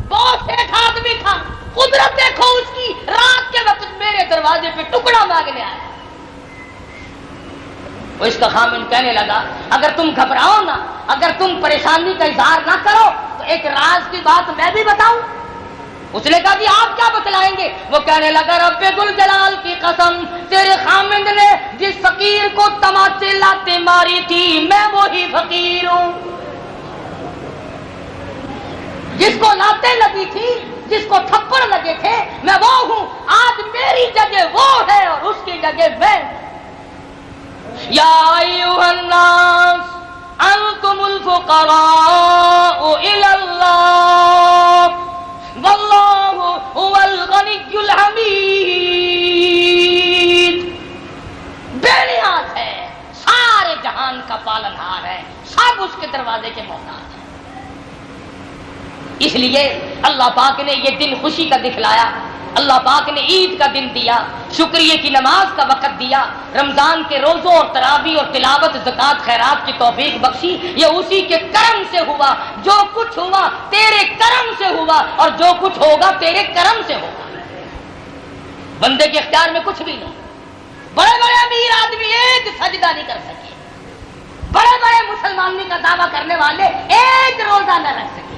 بہت سیٹھ آدمی تھا، قدرت دیکھو اس کی، رات کے وقت میرے دروازے پہ ٹکڑا مانگنے آیا۔ وہ اس کا خامن کہنے لگا اگر تم گھبراؤ نہ، اگر تم پریشانی کا اظہار نہ کرو تو ایک راز کی بات میں بھی بتاؤں۔ اس نے کہا جی آپ کیا بتلائیں گے؟ وہ کہنے لگا رب ذوالجلال کی قسم، تیرے خامند نے جس فقیر کو تماچے لاتے ماری تھی میں وہی فقیر ہوں، جس کو لاتیں لگی تھی، جس کو تھپڑ لگے تھے میں وہ ہوں، آج میری جگہ وہ ہے اور اس کی جگہ میں۔ یا ایھا الناس انتم الفقراء الی اللہ واللہ هو الغنی الحمید۔ بے نیاز ہے، سارے جہان کا پالنہار ہے، سب اس کے دروازے کے محتاج ہیں۔ اس لیے اللہ پاک نے یہ دن خوشی کا دکھلایا، اللہ پاک نے عید کا دن دیا، شکریہ کی نماز کا وقت دیا، رمضان کے روزوں اور تراویح اور تلاوت زکوٰۃ خیرات کی توفیق بخشی۔ یہ اسی کے کرم سے ہوا، جو کچھ ہوا تیرے کرم سے ہوا، اور جو کچھ ہوگا تیرے کرم سے ہوگا، بندے کے اختیار میں کچھ بھی نہیں۔ بڑے بڑے امیر آدمی ایک سجدہ نہیں کر سکے، بڑے بڑے مسلمانی کا دعویٰ کرنے والے ایک روزہ نہ رکھ سکے،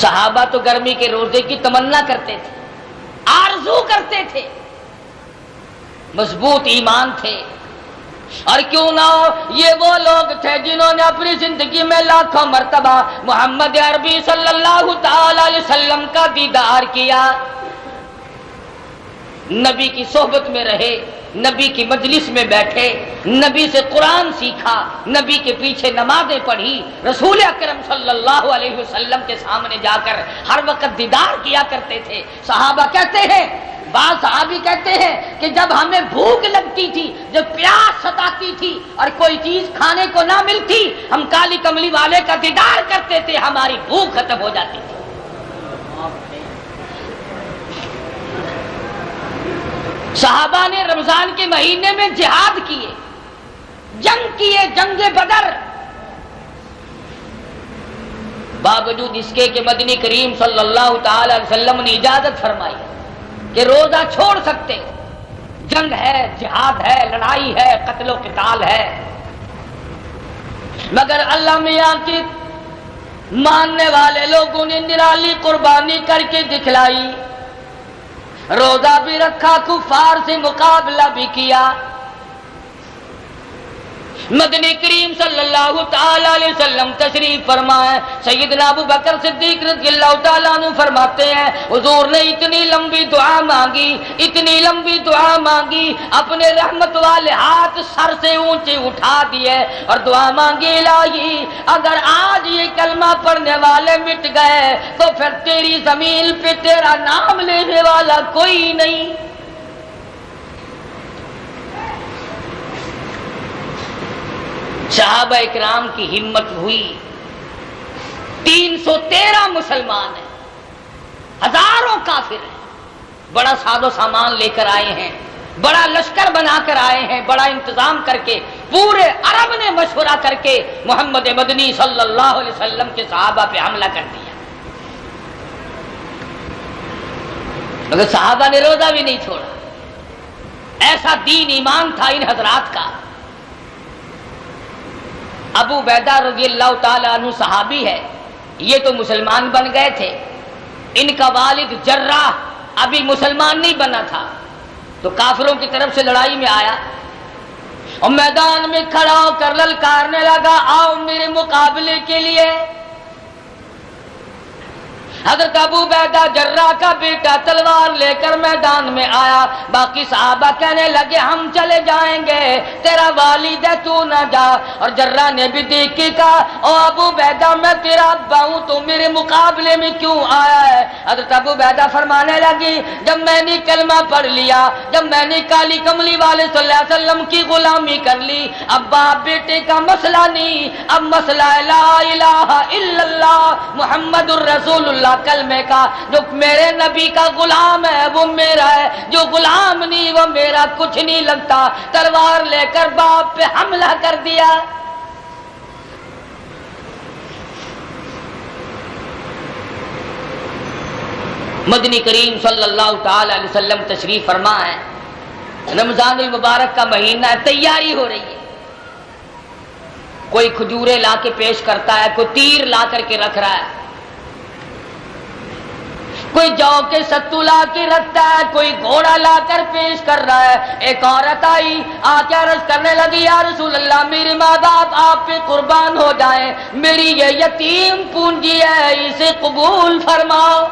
صحابہ تو گرمی کے روزے کی تمنا کرتے تھے، آرزو کرتے تھے، مضبوط ایمان تھے، اور کیوں نہ ہو یہ وہ لوگ تھے جنہوں نے اپنی زندگی میں لاکھوں مرتبہ محمد عربی صلی اللہ تعالی علیہ وسلم کا دیدار کیا، نبی کی صحبت میں رہے، نبی کی مجلس میں بیٹھے، نبی سے قرآن سیکھا، نبی کے پیچھے نمازیں پڑھی، رسول اکرم صلی اللہ علیہ وسلم کے سامنے جا کر ہر وقت دیدار کیا کرتے تھے۔ صحابہ کہتے ہیں، بعض صحابی کہتے ہیں کہ جب ہمیں بھوک لگتی تھی، جب پیاس ستاتی تھی اور کوئی چیز کھانے کو نہ ملتی، ہم کالی کملی والے کا دیدار کرتے تھے، ہماری بھوک ختم ہو جاتی تھی۔ صحابہ نے رمضان کے مہینے میں جہاد کیے، جنگ بدر، باوجود اس کے کہ مدنی کریم صلی اللہ تعالی علیہ وسلم نے اجازت فرمائی کہ روزہ چھوڑ سکتے ہو، جنگ ہے، جہاد ہے، لڑائی ہے، قتل و قتال ہے، مگر اللہ میاں کی ماننے والے لوگوں نے نرالی قربانی کر کے دکھلائی، روزہ بھی رکھا، کفار سے مقابلہ بھی کیا۔ مدنی کریم صلی اللہ تعالی علیہ وسلم تشریف فرمائے، سیدنا ابو بکر صدیق رضی اللہ تعالیٰ عنہ فرماتے ہیں حضور نے اتنی لمبی دعا مانگی، اتنی لمبی دعا مانگی، اپنے رحمت والے ہاتھ سر سے اونچے اٹھا دیے اور دعا مانگی، الہی اگر آج یہ کلمہ پڑھنے والے مٹ گئے تو پھر تیری زمین پہ تیرا نام لینے والا کوئی نہیں۔ صحابہ اکرام کی ہمت ہوئی، 313 مسلمان ہیں، ہزاروں کافر ہیں، بڑا ساز و سامان لے کر آئے ہیں، بڑا لشکر بنا کر آئے ہیں، بڑا انتظام کر کے، پورے عرب نے مشورہ کر کے محمد مدنی صلی اللہ علیہ وسلم کے صحابہ پہ حملہ کر دیا، مگر صحابہ نے روزہ بھی نہیں چھوڑا، ایسا دین ایمان تھا ان حضرات کا۔ ابو عبیدہ رضی اللہ تعالیٰ عنہ صحابی ہے، یہ تو مسلمان بن گئے تھے، ان کا والد جراح ابھی مسلمان نہیں بنا تھا، تو کافروں کی طرف سے لڑائی میں آیا اور میدان میں کھڑا ہو کر للکارنے لگا، آؤ میرے مقابلے کے لیے۔ حضرت ابو عبیدہ جراح کا بیٹا تلوار لے کر میدان میں آیا، باقی صحابہ کہنے لگے ہم چلے جائیں گے، تیرا والد ہے تو نہ جا، اور جراح نے بھی دیکھ کے کہا او ابو عبیدہ میں تیرا ابا ہوں تو میرے مقابلے میں کیوں آیا ہے؟ حضرت ابو عبیدہ فرمانے لگی جب میں نے کلمہ پڑھ لیا، جب میں نے کالی کملی والے صلی اللہ علیہ وسلم کی غلامی کر لی، اب باپ بیٹے کا مسئلہ نہیں، اب مسئلہ لا الہ الا اللہ محمد الرسول اللہ کلمے کا، جو میرے نبی کا غلام ہے وہ میرا ہے، جو غلام نہیں وہ میرا کچھ نہیں لگتا۔ تلوار لے کر باپ پہ حملہ کر دیا۔ مدنی کریم صلی اللہ تعالی علیہ وسلم تشریف فرما ہے، رمضان المبارک کا مہینہ ہے، تیاری ہو رہی ہے، کوئی کھجورے لا کے پیش کرتا ہے، کوئی تیر لا کر کے رکھ رہا ہے، کوئی جو کے ستو لا کے رکھتا ہے، کوئی گھوڑا لا کر پیش کر رہا ہے۔ ایک عورت آئی، آ کے عرض کرنے لگی یا رسول اللہ میرے ماں باپ آپ پہ قربان ہو جائیں، میری یہ یتیم پونجی ہے اسے قبول فرماؤ،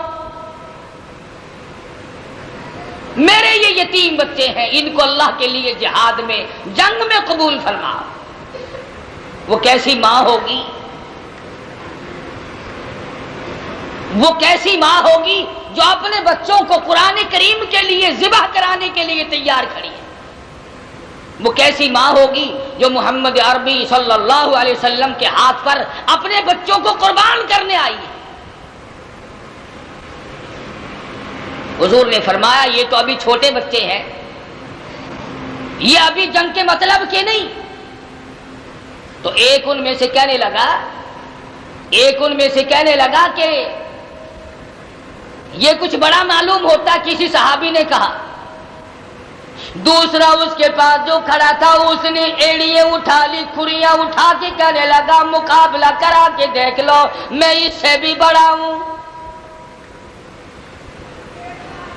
میرے یہ یتیم بچے ہیں ان کو اللہ کے لیے جہاد میں جنگ میں قبول فرماؤ۔ وہ کیسی ماں ہوگی، وہ کیسی ماں ہوگی جو اپنے بچوں کو قرآن کریم کے لیے ذبح کرانے کے لیے تیار کھڑی ہے، وہ کیسی ماں ہوگی جو محمد عربی صلی اللہ علیہ وسلم کے ہاتھ پر اپنے بچوں کو قربان کرنے آئی ہے۔ حضور نے فرمایا یہ تو ابھی چھوٹے بچے ہیں، یہ ابھی جنگ کے مطلب کے نہیں۔ تو ایک ان میں سے کہنے لگا کہ یہ کچھ بڑا معلوم ہوتا، کسی صحابی نے کہا۔ دوسرا اس کے پاس جو کھڑا تھا اس نے ایڑیاں اٹھا لی، کھریاں اٹھا کے کہنے لگا مقابلہ کرا کے دیکھ لو، میں اس سے بھی بڑا ہوں۔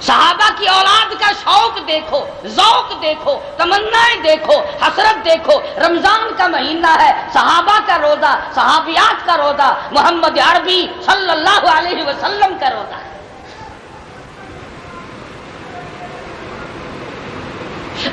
صحابہ کی اولاد کا شوق دیکھو، ذوق دیکھو، تمنائیں دیکھو، حسرت دیکھو۔ رمضان کا مہینہ ہے، صحابہ کا روزہ، صحابیات کا روزہ، محمد عربی صلی اللہ علیہ وسلم کا روزہ ہے۔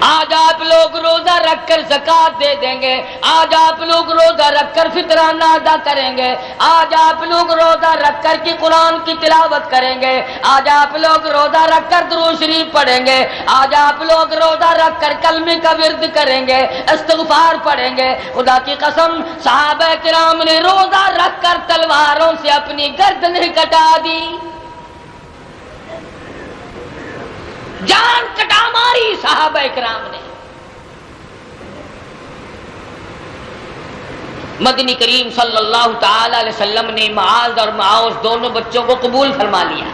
آج آپ لوگ روزہ رکھ کر زکوٰۃ دے دیں گے، آج آپ لوگ روزہ رکھ کر فطرانہ ادا کریں گے، آج آپ لوگ روزہ رکھ کر کے قرآن کی تلاوت کریں گے، آج آپ لوگ روزہ رکھ کر درود شریف پڑھیں گے، آج آپ لوگ روزہ رکھ کر کلمے کا ورد کریں گے، استغفار پڑھیں گے۔ خدا کی قسم صحابہ کرام نے روزہ رکھ کر تلواروں سے اپنی گردنیں کٹا دی، جان کٹا ماری صحابہ کرام نے۔ مدنی کریم صلی اللہ تعالی علیہ وسلم نے معاذ اور معاوذ دونوں بچوں کو قبول فرما لیا،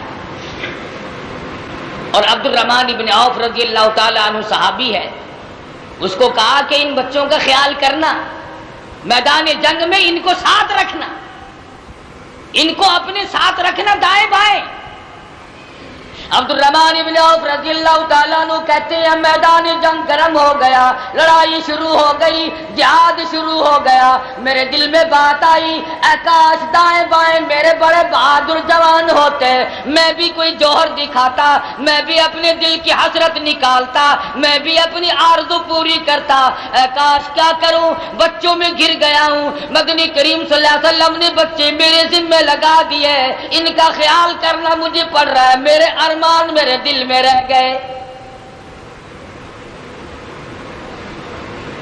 اور عبد الرحمن ابن عوف رضی اللہ تعالی عنہ صحابی ہے، اس کو کہا کہ ان بچوں کا خیال کرنا، میدان جنگ میں ان کو ساتھ رکھنا، ان کو اپنے ساتھ رکھنا دائیں بائیں۔ عبد الرحمن ابن عوف رضی اللہ تعالیٰ عنہ کہتے ہیں میدان جنگ گرم ہو گیا، لڑائی شروع ہو گئی، جہاد شروع ہو گیا، میرے دل میں بات آئی، اے کاش دائیں بائیں میرے بڑے بہادر جوان ہوتے، میں بھی کوئی جوہر دکھاتا، میں بھی اپنے دل کی حسرت نکالتا، میں بھی اپنی آرزو پوری کرتا، اے کاش کیا کروں، بچوں میں گر گیا ہوں۔ مدنی کریم صلی اللہ علیہ وسلم نے بچے میرے ذمہ لگا دیے، ان کا خیال کرنا مجھے پڑ رہا ہے، میرے ارمان میرے دل میں رہ گئے۔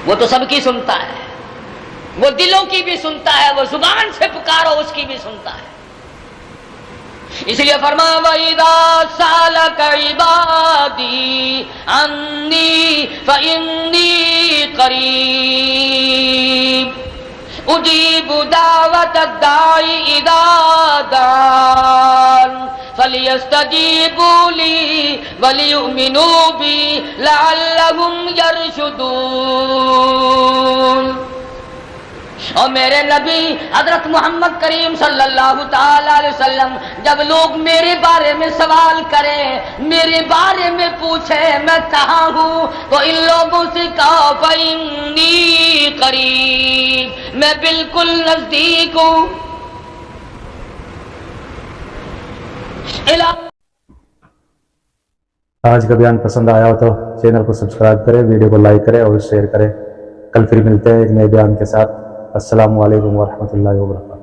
وہ تو سب کی سنتا ہے، وہ دلوں کی بھی سنتا ہے، وہ زبان سے پکارو اس کی بھی سنتا ہے۔ اس لیے فرمایا وَإِذَا سَأَلَكَ عِبَادِي عَنِّي فَإِنِّي قَرِيبٌ أُجِيبُ دَعْوَةَ الدَّاعِ إِذَا دَعَانِ فَلْيَسْتَجِيبُوا لِي وَلْيُؤْمِنُوا بِي لَعَلَّهُمْ يَرْشُدُونَ۔ اور میرے نبی حضرت محمد کریم صلی اللہ تعالی علیہ وسلم جب لوگ میرے بارے میں سوال کریں، میرے بارے میں پوچھیں میں کہاں ہوں، تو ان لوگوں سے کہو فَإِنِّي قریب، میں بالکل نزدیک ہوں۔ آج کا بیان پسند آیا ہو تو چینل کو سبسکرائب کریں، ویڈیو کو لائک کریں اور شیئر کریں۔ کل پھر ملتے ہیں ایک نئے بیان کے ساتھ۔ السلام علیکم ورحمۃ اللہ وبرکاتہ۔